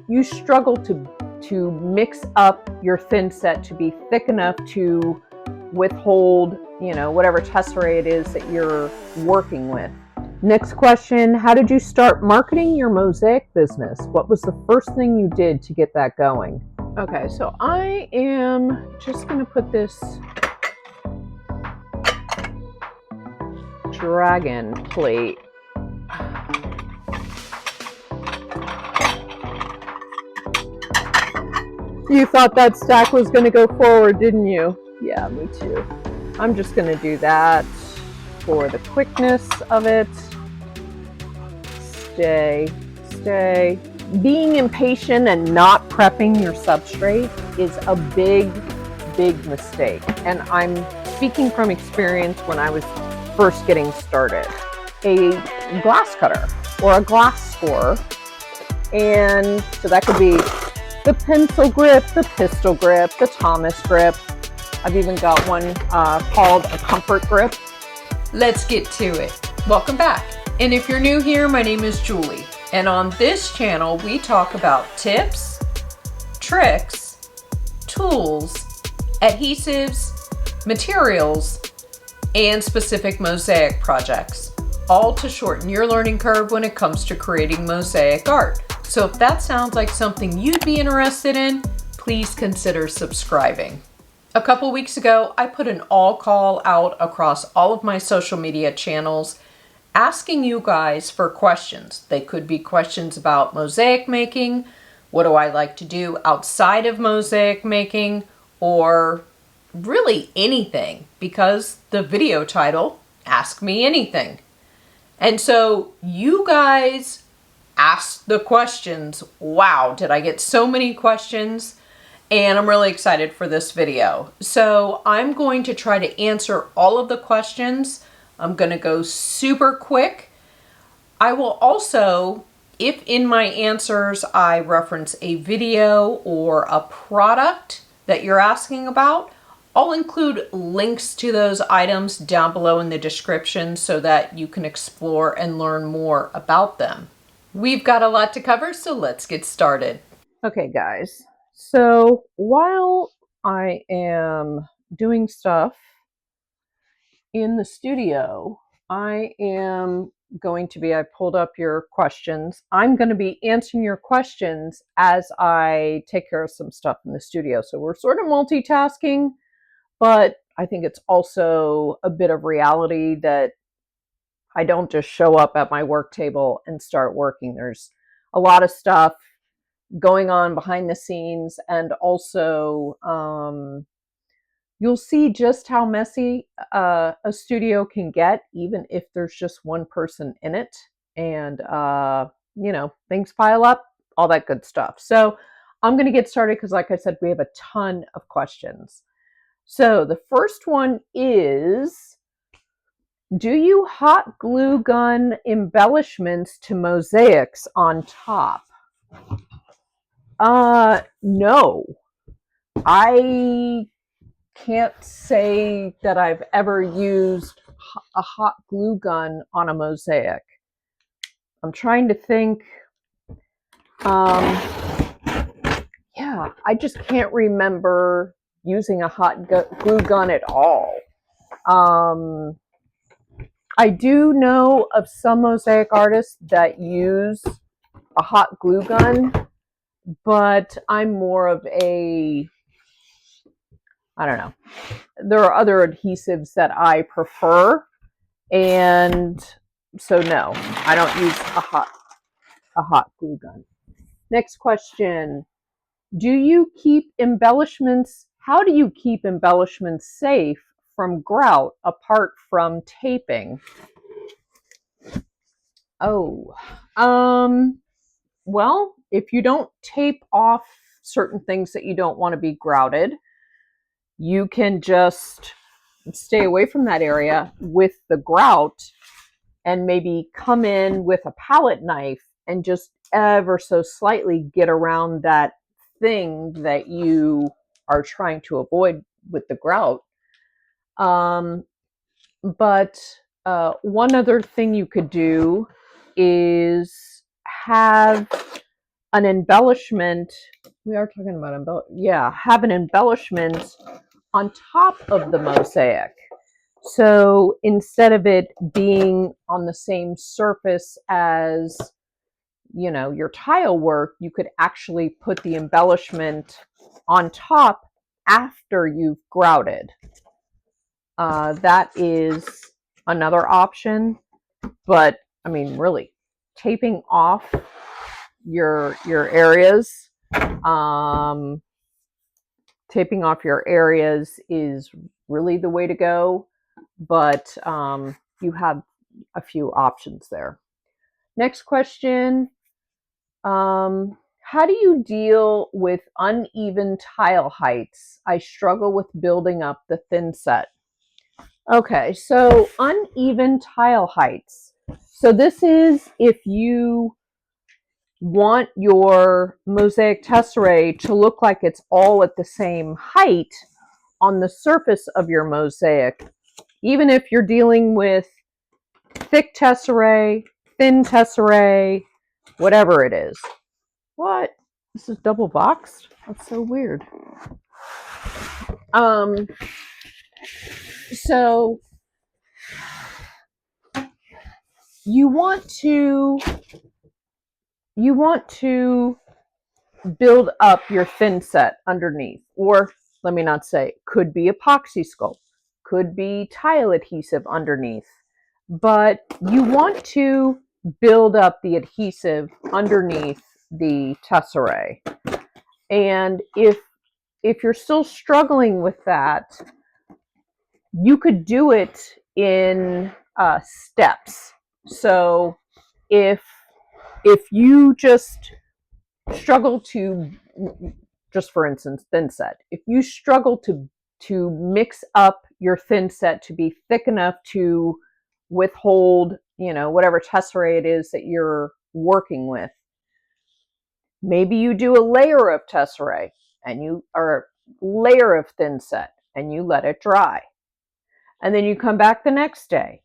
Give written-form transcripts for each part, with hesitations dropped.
you struggle to mix up your thin set to be thick enough to withhold, whatever tesserae it is that you're working with. Next question, how did you start marketing your mosaic business? What was the first thing you did to get that going? Okay, so I am just going to put this dragon plate You thought that stack was going to go forward, didn't you? Yeah, me too. I'm just going to do that for the quickness of it. Stay. Being impatient and not prepping your substrate is a big mistake. And I'm speaking from experience when I was first getting started. A glass cutter or a glass scorer. And so that could be the pencil grip, the pistol grip, the Thomas grip. I've even got one called a comfort grip. Let's get to it. Welcome back. And if you're new here, my name is Julie. And on this channel, we talk about tips, tricks, tools, adhesives, materials, and specific mosaic projects, all to shorten your learning curve when it comes to creating mosaic art. So if that sounds like something you'd be interested in, please consider subscribing. A couple weeks ago, I put an all call out across all of my social media channels asking you guys for questions. They could be questions about mosaic making, what do I like to do outside of mosaic making, or really anything, because the video title, Ask Me Anything. And so you guys asked the questions. Wow, did I get so many questions? And I'm really excited for this video. So I'm going to try to answer all of the questions. I'm going to go super quick. I will also, if in my answers I reference a video or a product that you're asking about, I'll include links to those items down below in the description so that you can explore and learn more about them. We've got a lot to cover, so let's get started. Okay, guys. So while I am doing stuff in the studio, I pulled up your questions. I'm going to be answering your questions as I take care of some stuff in the studio. So we're sort of multitasking, but I think it's also a bit of reality that I don't just show up at my work table and start working. There's a lot of stuff going on behind the scenes, and also you'll see just how messy a studio can get, even if there's just one person in it. And, things pile up, all that good stuff. So I'm going to get started because, like I said, we have a ton of questions. So the first one is, do you hot glue gun embellishments to mosaics on top? No. I can't say that I've ever used a hot glue gun on a mosaic. I'm trying to think. Yeah, I just can't remember using a hot glue gun at all. I do know of some mosaic artists that use a hot glue gun, but I'm more of I don't know. There are other adhesives that I prefer, and so no, I don't use a hot glue gun. Next question. How do you keep embellishments safe from grout apart from taping? Well, if you don't tape off certain things that you don't want to be grouted, you can just stay away from that area with the grout and maybe come in with a palette knife and just ever so slightly get around that thing that you are trying to avoid with the grout. But one other thing you could do is have an embellishment. We are talking about have an embellishment on top of the mosaic. So instead of it being on the same surface as, your tile work, you could actually put the embellishment on top after you've grouted. That is another option, but I mean, really, taping off your areas, taping off your areas is really the way to go, but you have a few options there. Next question. How do you deal with uneven tile heights? I struggle with building up the thinset. Okay, so uneven tile heights. So this is if you want your mosaic tesserae to look like it's all at the same height on the surface of your mosaic, even if you're dealing with thick tesserae, thin tesserae, whatever it is. What? This is double boxed? That's so weird. So you want to build up your thinset underneath, or let me not say, could be epoxy sculpt, could be tile adhesive underneath, but you want to build up the adhesive underneath the tesserae. And if you're still struggling with that, you could do it in steps. So if you just struggle to, just for instance, thinset, if you struggle to mix up your thinset to be thick enough to withhold, whatever tesserae it is that you're working with, maybe you do a layer of tesserae or layer of thinset and you let it dry. And then you come back the next day.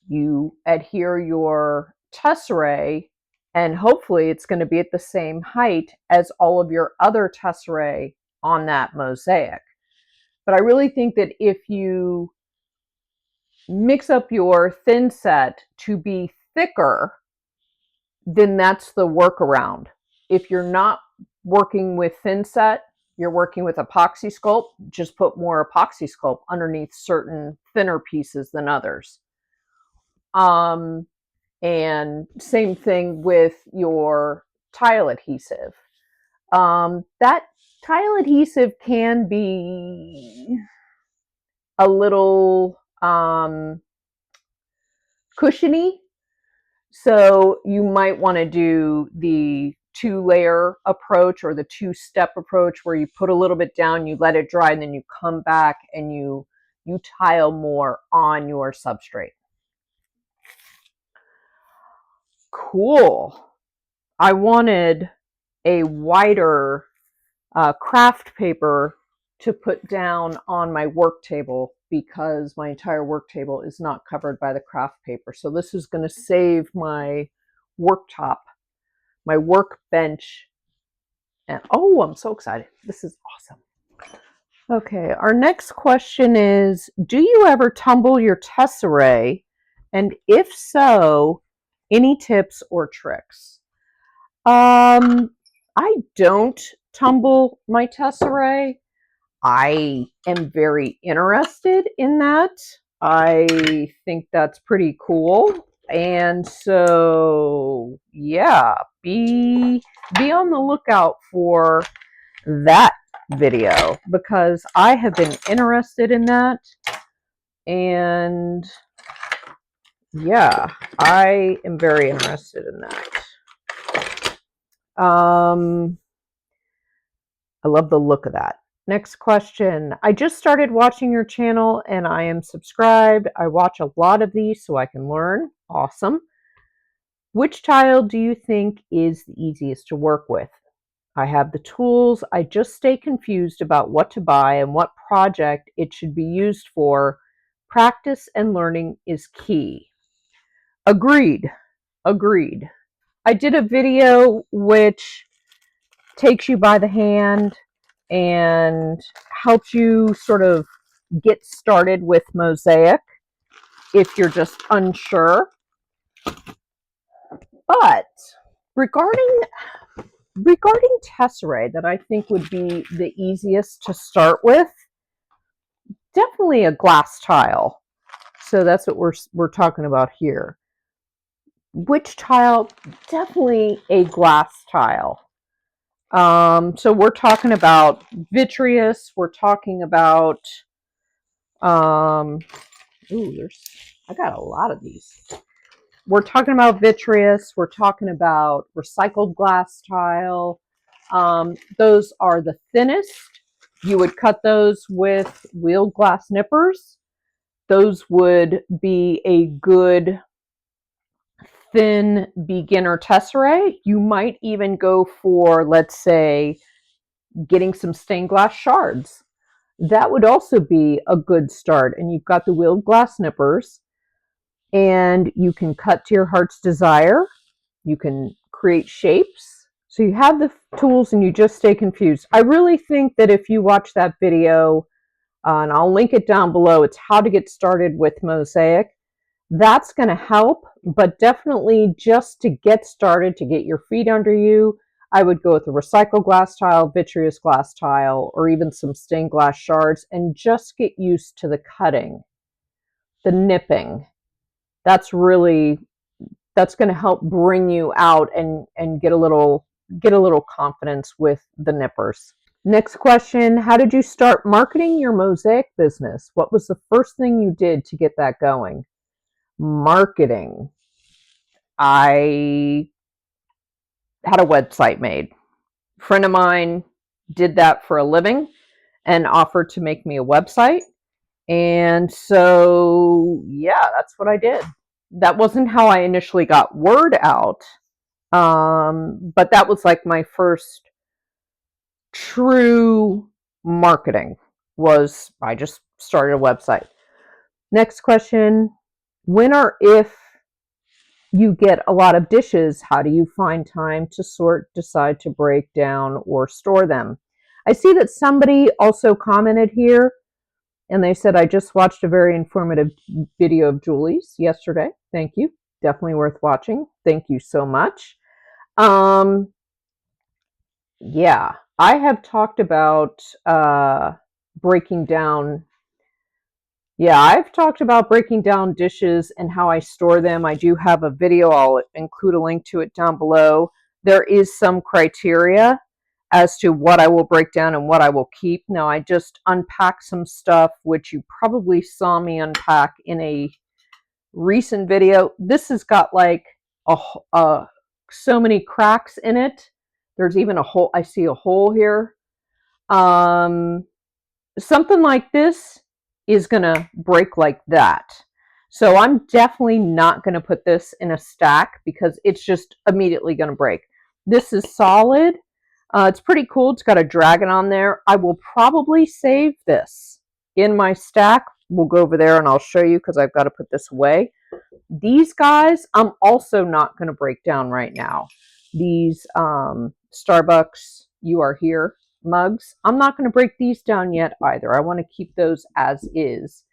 You adhere your tesserae, and hopefully it's going to be at the same height as all of your other tesserae on that mosaic. But I really think that if you mix up your thinset to be thicker, then that's the workaround. If you're not working with thinset, you're working with epoxy sculpt, just put more epoxy sculpt underneath certain thinner pieces than others. And same thing with your tile adhesive. That tile adhesive can be a little cushiony. So you might want to do the 2-layer approach or the 2-step approach where you put a little bit down, you let it dry, and then you come back and you tile more on your substrate. Cool. I wanted a wider craft paper to put down on my work table because my entire work table is not covered by the craft paper. So this is going to save my worktop, my workbench. And oh, I'm so excited. This is awesome. Okay, our next question is, do you ever tumble your tesserae? And if so, any tips or tricks? I don't tumble my tesserae. I am very interested in that. I think that's pretty cool. And so, yeah, be on the lookout for that video because I have been interested in that. And yeah, I am very interested in that. I love the look of that. Next question. I just started watching your channel and I am subscribed. I watch a lot of these so I can learn. Awesome. Which tile do you think is the easiest to work with? I have the tools. I just stay confused about what to buy and what project it should be used for. Practice and learning is key. Agreed. Agreed. I did a video which takes you by the hand and helps you sort of get started with Mosaic if you're just unsure. But regarding tesserae that I think would be the easiest to start with, definitely a glass tile. So that's what we're talking about here. Which tile? Definitely a glass tile. So we're talking about vitreous. We're talking about I got a lot of these. We're talking about vitreous. We're talking about recycled glass tile. Those are the thinnest. You would cut those with wheeled glass nippers. Those would be a good thin beginner tesserae. You might even go for, let's say, getting some stained glass shards. That would also be a good start. And you've got the wheeled glass nippers, and you can cut to your heart's desire. You can create shapes. So you have the tools and you just stay confused. I really think that if you watch that video, and I'll link it down below, it's how to get started with Mosaic. That's going to help, but definitely just to get started, to get your feet under you, I would go with a recycled glass tile, vitreous glass tile, or even some stained glass shards, and just get used to the cutting, the nipping. That's going to help bring you out and get a little confidence with the nippers. Next question, how did you start marketing your Mosaic business? What was the first thing you did to get that going? Marketing. I had a website made. A friend of mine did that for a living and offered to make me a website. And so, yeah, that's what I did. That wasn't how I initially got word out. But that was like my first true marketing, was I just started a website. Next question, when or if you get a lot of dishes, how do you find time to sort, decide to break down, or store them? I see that somebody also commented here, and they said, I just watched a very informative video of Julie's yesterday. Thank you. Definitely worth watching. Thank you so much. Yeah, I have talked about breaking down. Yeah, I've talked about breaking down dishes and how I store them. I do have a video. I'll include a link to it down below. There is some criteria as to what I will break down and what I will keep. Now, I just unpacked some stuff, which you probably saw me unpack in a recent video. This has got like so many cracks in it. There's even a hole. I see a hole here. Something like this is going to break like that. So I'm definitely not going to put this in a stack because it's just immediately going to break. This is solid. It's pretty cool. It's got a dragon on there. I will probably save this in my stack. We'll go over there and I'll show you because I've got to put this away. These guys, I'm also not going to break down right now. These Starbucks You Are Here mugs, I'm not going to break these down yet either. I want to keep those as is.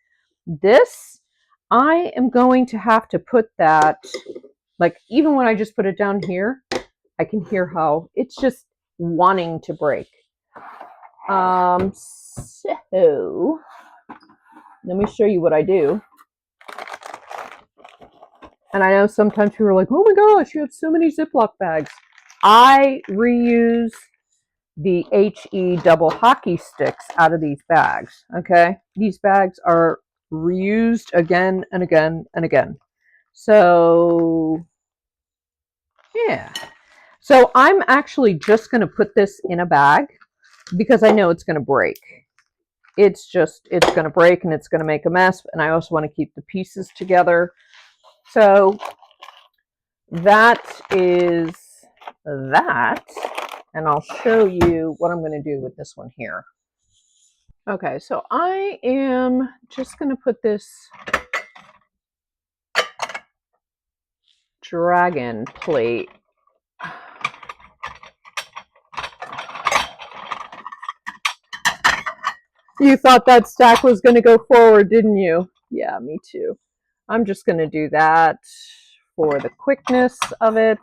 This, I am going to have to put that, like even when I just put it down here, I can hear how it's just wanting to break. So let me show you what I do. And I know sometimes people are like, oh my gosh, you have so many Ziploc bags. I reuse the HE double hockey sticks out of these bags, okay? These bags are reused again and again and again. So, yeah. So I'm actually just going to put this in a bag because I know it's going to break. It's going to break and it's going to make a mess. And I also want to keep the pieces together. So that is that. And I'll show you what I'm going to do with this one here. Okay, so I am just going to put this dragon plate You thought that stack was going to go forward, didn't you? Yeah, me too. I'm just going to do that for the quickness of it.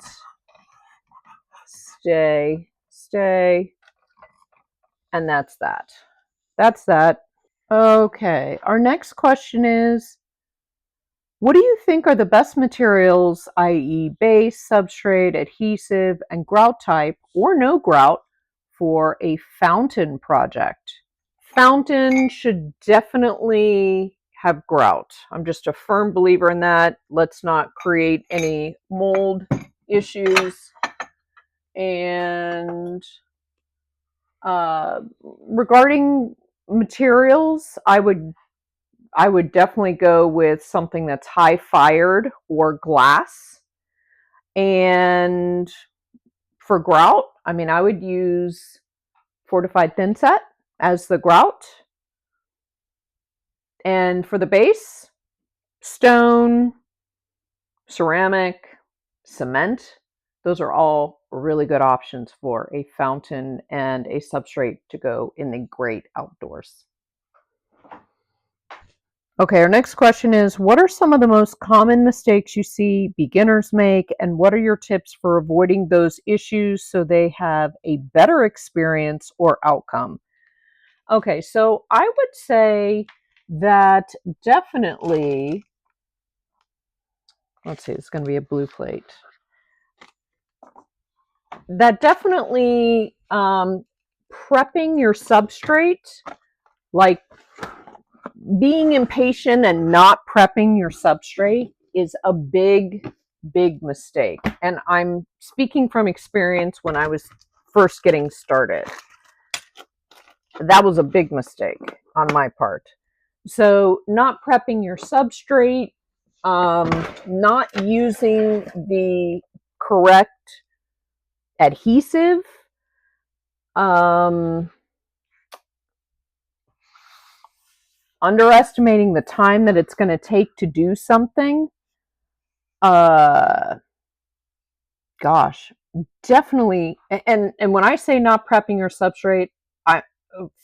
Stay, stay, and that's that. That's that. Okay, our next question is, what do you think are the best materials, i.e. base, substrate, adhesive, and grout type, or no grout, for a fountain project? Fountain should definitely have grout. I'm just a firm believer in that. Let's not create any mold issues. And regarding materials, I would definitely go with something that's high fired or glass. And for grout, I mean, I would use fortified thinset as the grout. And for the base, stone, ceramic, cement. Those are all really good options for a fountain and a substrate to go in the great outdoors. Okay, our next question is, what are some of the most common mistakes you see beginners make, and what are your tips for avoiding those issues so they have a better experience or outcome? Okay, so I would say that definitely, let's see, it's going to be a blue plate. That definitely prepping your substrate, like being impatient and not prepping your substrate is a big, big mistake. And I'm speaking from experience when I was first getting started. That was a big mistake on my part. So, not prepping your substrate, not using the correct adhesive, underestimating the time that it's going to take to do something. Gosh, definitely. And when I say not prepping your substrate, I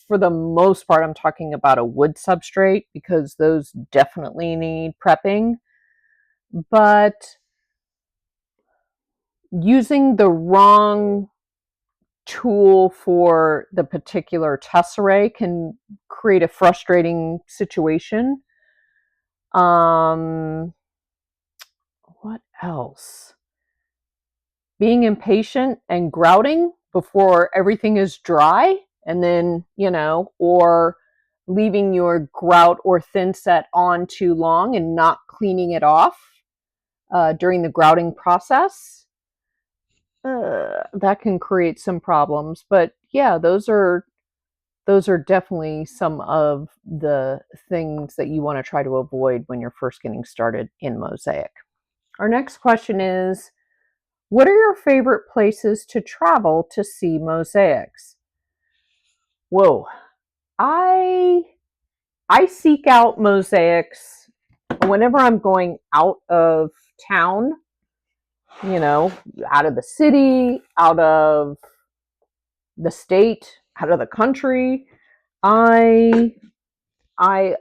for the most part I'm talking about a wood substrate because those definitely need prepping. But using the wrong tool for the particular tesserae can create a frustrating situation. What else? Being impatient and grouting before everything is dry, and then, or leaving your grout or thinset on too long and not cleaning it off during the grouting process. That can create some problems. But yeah, those are definitely some of the things that you want to try to avoid when you're first getting started in Mosaic. Our next question is, what are your favorite places to travel to see mosaics? Whoa, I seek out mosaics whenever I'm going out of town, out of the city, out of the state, out of the country. I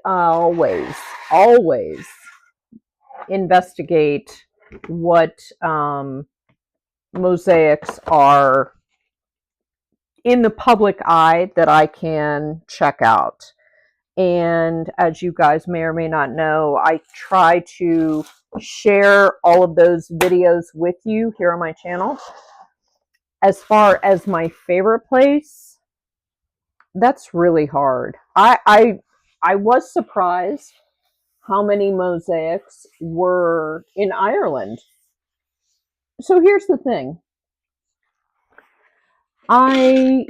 always investigate what mosaics are in the public eye that I can check out. And as you guys may or may not know, I try to share all of those videos with you here on my channel. As far as my favorite place, that's really hard. I was surprised how many mosaics were in Ireland. So here's the thing. I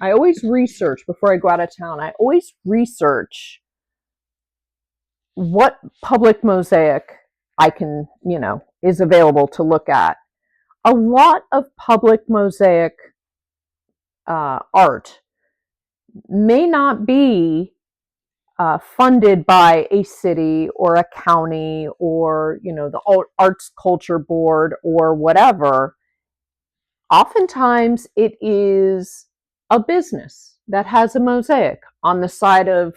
always research before I go out of town. I always research what public mosaic I can, is available to look at. A lot of public mosaic art may not be funded by a city or a county or, the Arts Culture Board or whatever. Oftentimes it is a business. that has a mosaic on the side of,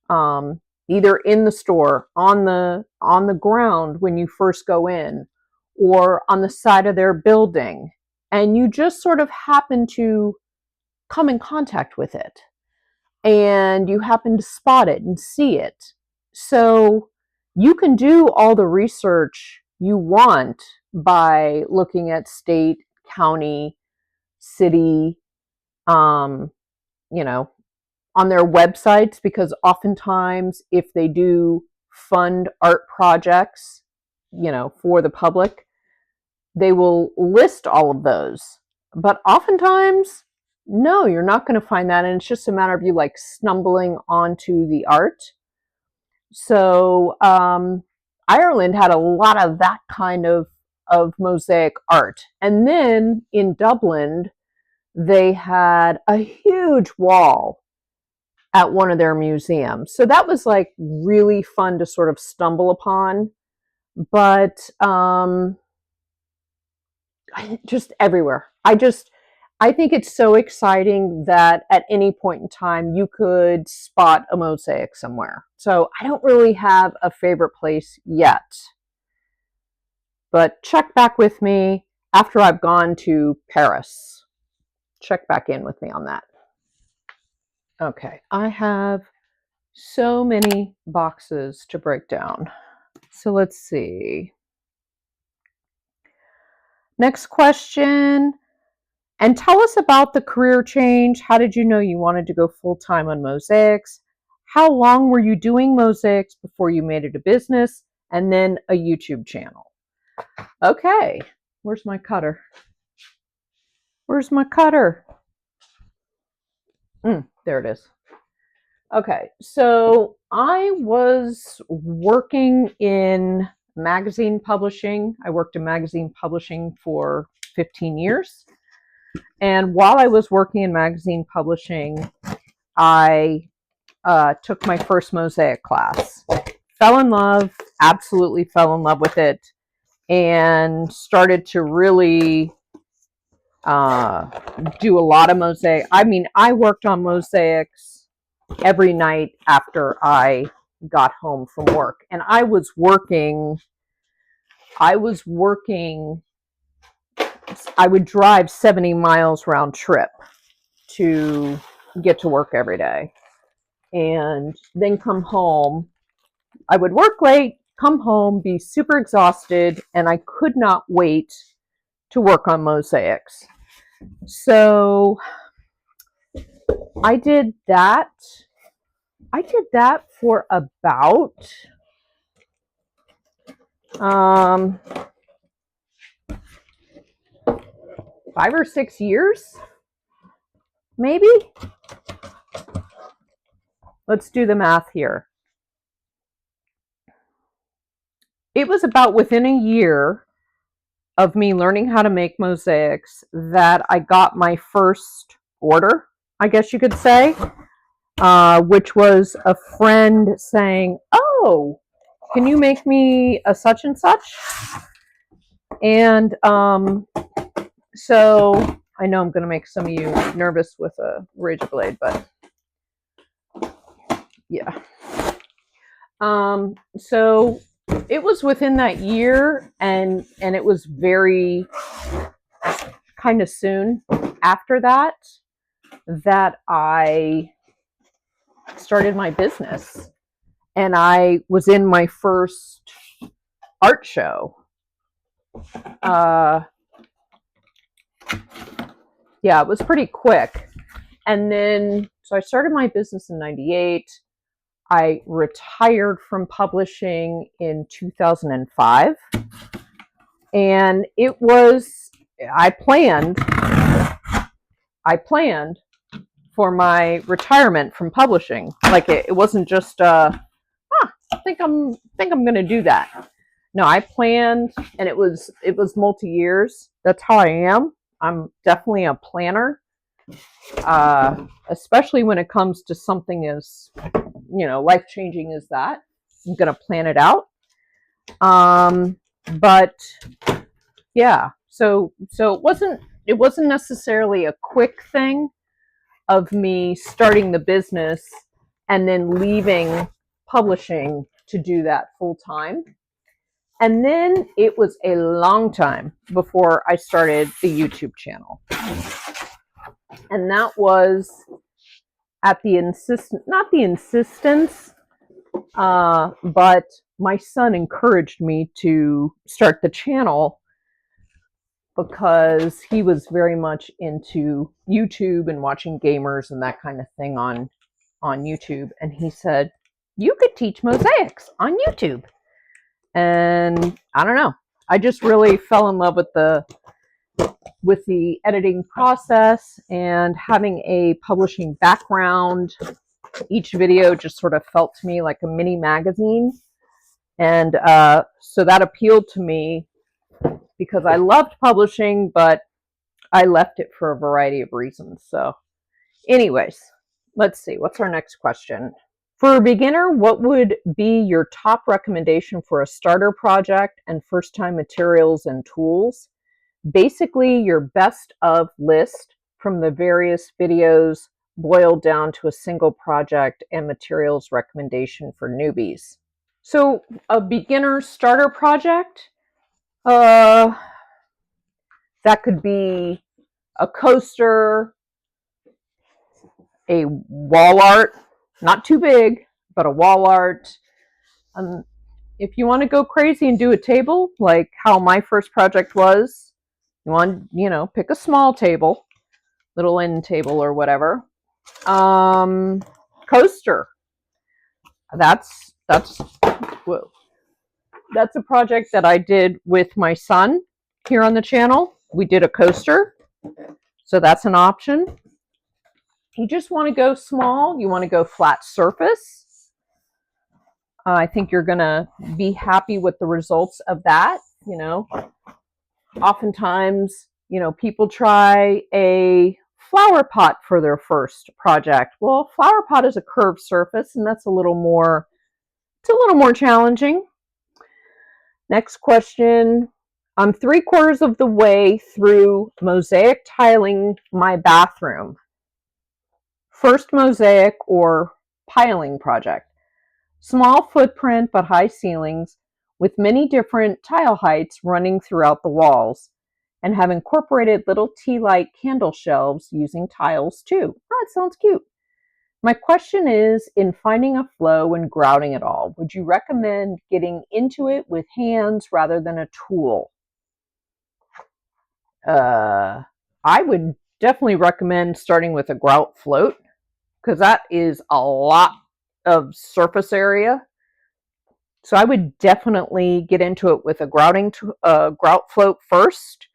um, either in the store, on the ground when you first go in, or on the side of their building, and you just sort of happen to come in contact with it, and you happen to spot it and see it. So you can do all the research you want by looking at state, county, city, um, you know, on their websites, because oftentimes if they do fund art projects, for the public, they will list all of those. But oftentimes, no, you're not going to find that. And it's just a matter of you like stumbling onto the art. So Ireland had a lot of that kind of mosaic art. And then in Dublin, they had a huge wall at one of their museums. So that was like really fun to sort of stumble upon. But just everywhere. I think it's so exciting that at any point in time you could spot a mosaic somewhere. So I don't really have a favorite place yet. But check back with me after I've gone to Paris. Check back in with me on that. Okay, I have so many boxes to break down. So let's see. Next question. And tell us about the career change. How did you know you wanted to go full-time on mosaics? How long were you doing mosaics before you made it a business and then a YouTube channel? Okay, where's my cutter? Where's my cutter? There it is. Okay, so I was working in magazine publishing. I worked in magazine publishing for 15 years. And while I was working in magazine publishing, I took my first mosaic class. Fell in love, absolutely fell in love with it, and started to really do a lot of mosaic. I mean, I worked on mosaics every night after I got home from work. And I would drive 70 miles round trip to get to work every day, and then come home. I would work late, come home, be super exhausted, and I could not wait to work on mosaics. So I did that. For about 5 or 6 years, maybe. Let's do the math here. It was about within a year of me learning how to make mosaics that I got my first order, I guess you could say, which was a friend saying, "Oh, can you make me a such and such?" And so I know I'm going to make some of you nervous with a razor blade, but yeah. So it was within that year, and it was very kind of soon after that I started my business, and I was in my first art show. Yeah, it was pretty quick. And then, so I started my business in 98. I retired from publishing in 2005. And it was, I planned for my retirement from publishing. Like it wasn't just, I think I'm going to do that. No, I planned, and it was multi-years. That's how I am. I'm definitely a planner, especially when it comes to something as, life-changing as that. I'm going to plan it out. But yeah, so it wasn't necessarily a quick thing. of me starting the business and then leaving publishing to do that full time. And then it was a long time before I started the YouTube channel. And that was at the not the insistence, but my son encouraged me to start the channel because he was very much into YouTube and watching gamers and that kind of thing on YouTube. And he said, you could teach mosaics on YouTube. And I don't know, I just really fell in love with the editing process and having a publishing background. Each video just sort of felt to me like a mini magazine. And so that appealed to me because I loved publishing, but I left it for a variety of reasons. So anyways, let's see. What's our next question? For a beginner, what would be your top recommendation for a starter project and first-time materials and tools? Basically, your best of list from the various videos boiled down to a single project and materials recommendation for newbies. So a beginner starter project, that could be a coaster, a wall art, not too big, but a wall art. If you want to go crazy and do a table, like how my first project was, you want, pick a small table, little end table or whatever. Coaster. That's a project that I did with my son here on the channel. We did a coaster, so that's an option. You just want to go small. You want to go flat surface. I think you're going to be happy with the results of that. Oftentimes, people try a flower pot for their first project. Well, flower pot is a curved surface, and that's a little more challenging. Next question. I'm 3/4 of the way through mosaic tiling my bathroom. First mosaic or piling project. Small footprint but high ceilings with many different tile heights running throughout the walls, and have incorporated little tea light candle shelves using tiles too. Oh, that sounds cute. My question is, in finding a flow and grouting it all, would you recommend getting into it with hands rather than a tool? I would definitely recommend starting with a grout float, because that is a lot of surface area. So I would definitely get into it with a grout float first.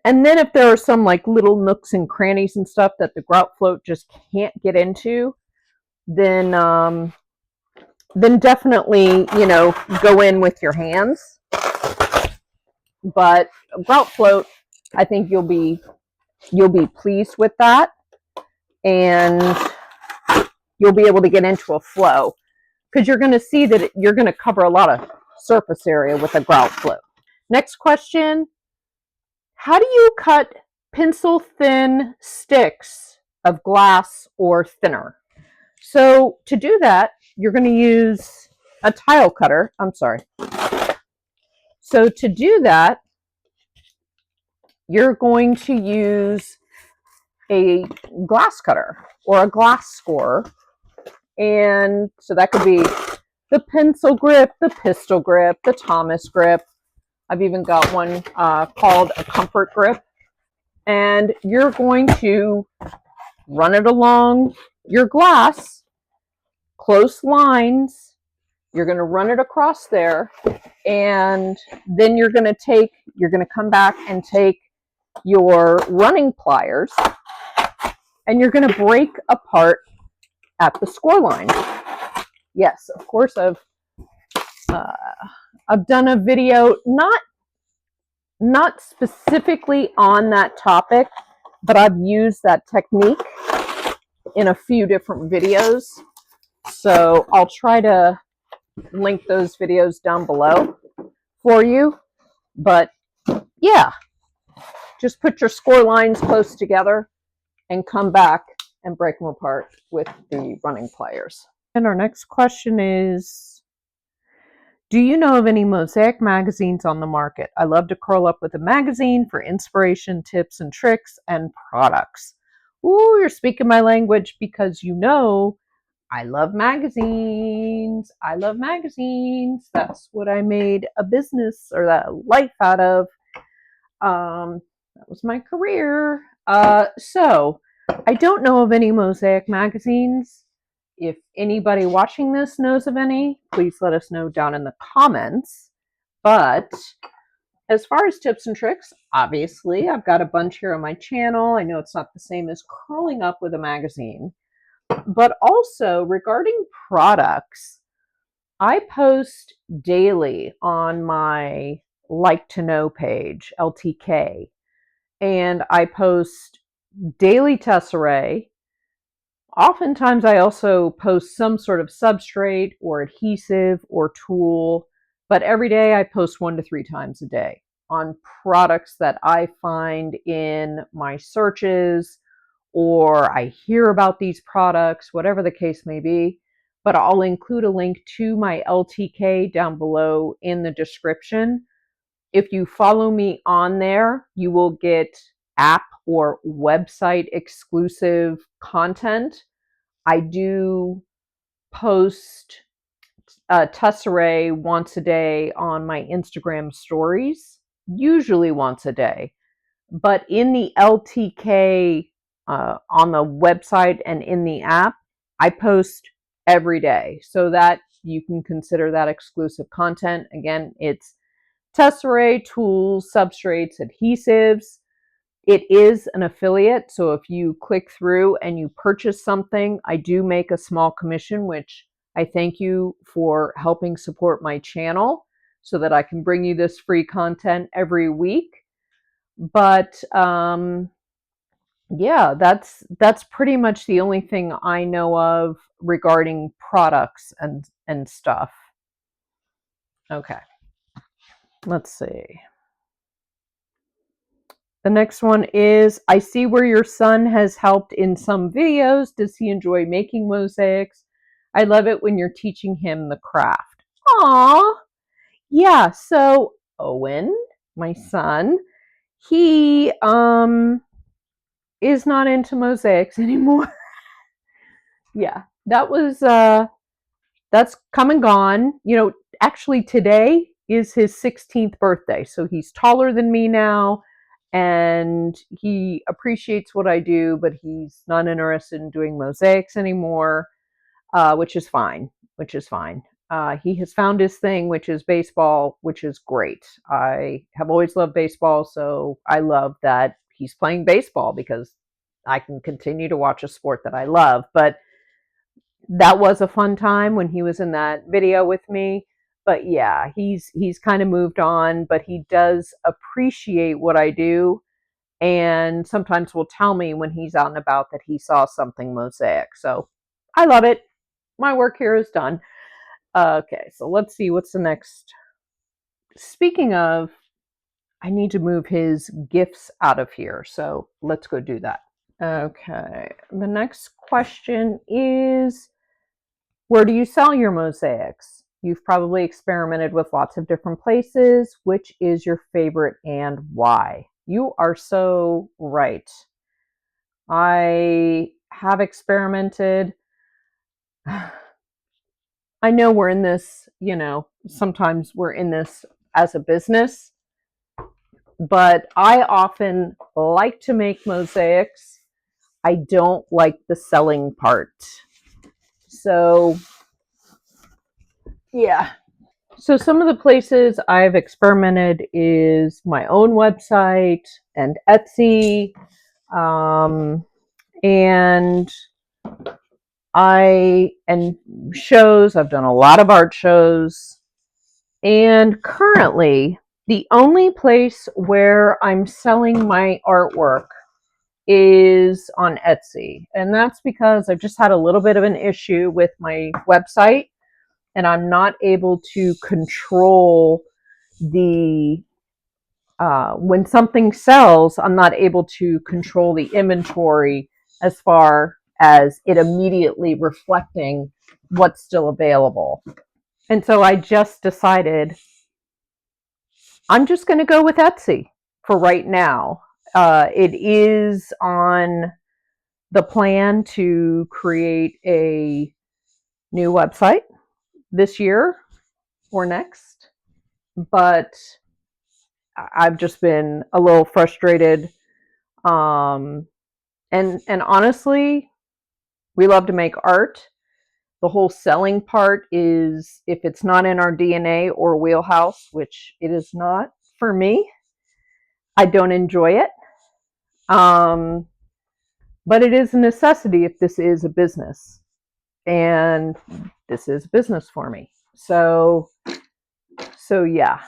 And then if there are some like little nooks and crannies and stuff that the grout float just can't get into, then definitely, go in with your hands. But a grout float, I think you'll be pleased with that, and you'll be able to get into a flow because you're going to see that you're going to cover a lot of surface area with a grout float. Next question. How do you cut pencil thin sticks of glass or thinner? So to do that, you're going to use a tile cutter. So to do that, you're going to use a glass cutter or a glass scorer. And so that could be the pencil grip, the pistol grip, the Thomas grip. I've even got one called a comfort grip. And you're going to run it along your glass, close lines. You're going to run it across there. And then you're going to come back and take your running pliers, and you're going to break apart at the score line. Yes, of course, I've done a video, not specifically on that topic, but I've used that technique in a few different videos. So I'll try to link those videos down below for you. But yeah, just put your score lines close together and come back and break them apart with the running pliers. And our next question is, do you know of any Mosaic magazines on the market? I love to curl up with a magazine for inspiration, tips, and tricks and products. Ooh, you're speaking my language because you know I love magazines. I love magazines. That's what I made a business or a life out of. That was my career. So I don't know of any Mosaic magazines. If anybody watching this knows of any, please let us know down in the comments. But as far as tips and tricks, obviously, I've got a bunch here on my channel. I know it's not the same as curling up with a magazine, but also regarding products, I post daily on my like to know page, LTK, and I post daily tesserae. Oftentimes, I also post some sort of substrate or adhesive or tool, but every day I post 1 to 3 times a day on products that I find in my searches or I hear about these products, whatever the case may be. But I'll include a link to my LTK down below in the description. If you follow me on there, you will get app or website exclusive content. I do post tesserae once a day on my Instagram stories, usually once a day. But in the LTK on the website and in the app, I post every day. So that you can consider that exclusive content. Again, it's tesserae, tools, substrates, adhesives. It is an affiliate. So if you click through and you purchase something, I do make a small commission, which I thank you for helping support my channel so that I can bring you this free content every week. But yeah, that's pretty much the only thing I know of regarding products and stuff. Okay, let's see. The next one is, I see where your son has helped in some videos. Does he enjoy making mosaics? I love it when you're teaching him the craft. Aw, yeah. So Owen, my son, he is not into mosaics anymore. Yeah, that's come and gone. You know, actually today is his 16th birthday, so he's taller than me now, and he appreciates what I do, but he's not interested in doing mosaics anymore, which is fine. Which is fine. He has found his thing, which is baseball, which is great. I have always loved baseball, so I love that he's playing baseball because I can continue to watch a sport that I love. But that was a fun time when he was in that video with me. But yeah, he's kind of moved on, but he does appreciate what I do, and sometimes will tell me when he's out and about that he saw something mosaic. So I love it. My work here is done. Okay, so let's see what's the next. Speaking of, I need to move his gifts out of here, so let's go do that. Okay, the next question is, where do you sell your mosaics? You've probably experimented with lots of different places. Which is your favorite and why? You are so right. I have experimented. I know we're in this, sometimes we're in this as a business, but I often like to make mosaics. I don't like the selling part. So, yeah. So some of the places I've experimented is my own website and Etsy, and shows. I've done a lot of art shows, and currently the only place where I'm selling my artwork is on Etsy, and that's because I've just had a little bit of an issue with my website, and I'm not able to control the when something sells, I'm not able to control the inventory as far as it immediately reflecting what's still available. And so I just decided I'm just going to go with Etsy for right now. It is on the plan to create a new website this year or next, but I've just been a little frustrated. And honestly, we love to make art. The whole selling part is if it's not in our DNA or wheelhouse, which it is not for me, I don't enjoy it. But it is a necessity if this is a business. And this is business for me. So yeah.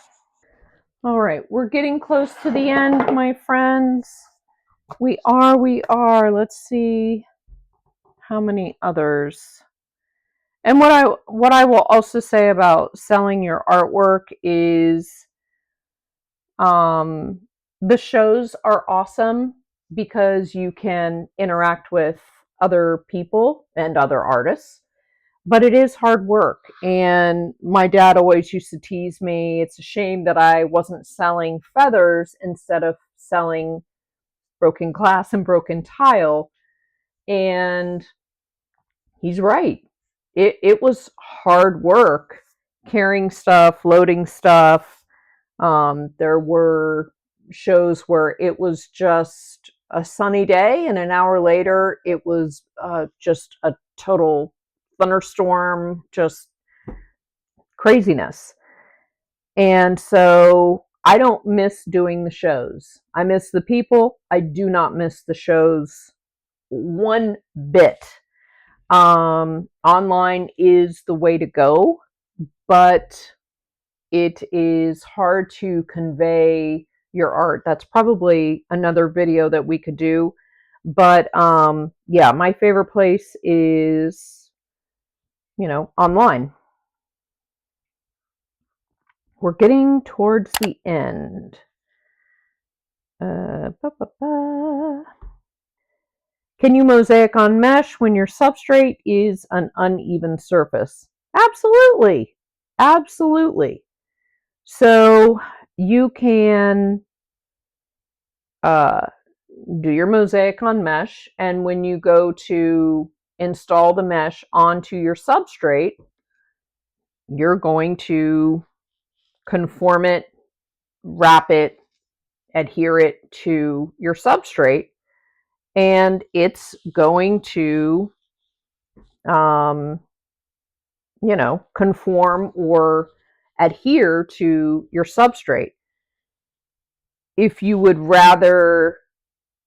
All right, we're getting close to the end, my friends. We are. Let's see how many others. And what I will also say about selling your artwork is the shows are awesome because you can interact with other people and other artists, but it is hard work. And my dad always used to tease me, it's a shame that I wasn't selling feathers instead of selling broken glass and broken tile. And he's right. It was hard work carrying stuff, loading stuff. There were shows where it was just a sunny day, and an hour later, it was just a total thunderstorm, just craziness. And so I don't miss doing the shows. I miss the people. I do not miss the shows one bit. Online is the way to go, but it is hard to convey your art. That's probably another video that we could do. But yeah, my favorite place is, online. We're getting towards the end. Can you mosaic on mesh when your substrate is an uneven surface? Absolutely. Absolutely. So you can do your mosaic on mesh, and when you go to install the mesh onto your substrate, you're going to conform it, wrap it, adhere it to your substrate, and it's going to conform or adhere to your substrate. If you would rather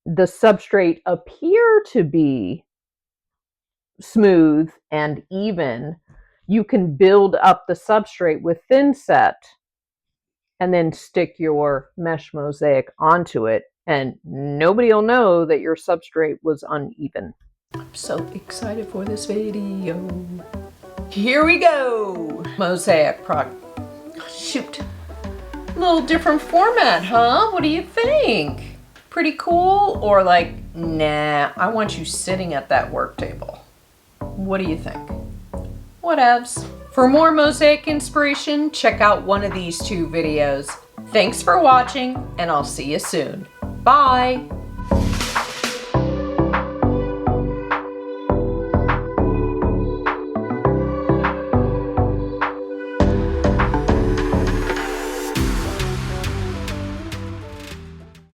the substrate appear to be smooth and even, you can build up the substrate with thinset and then stick your mesh mosaic onto it, and nobody will know that your substrate was uneven. I'm so excited for this video. Here we go. Mosaic product. Shoot. A little different format, huh? What do you think? Pretty cool? Or like, nah, I want you sitting at that work table. What do you think? Whatevs. For more mosaic inspiration, check out one of these two videos. Thanks for watching, and I'll see you soon. Bye.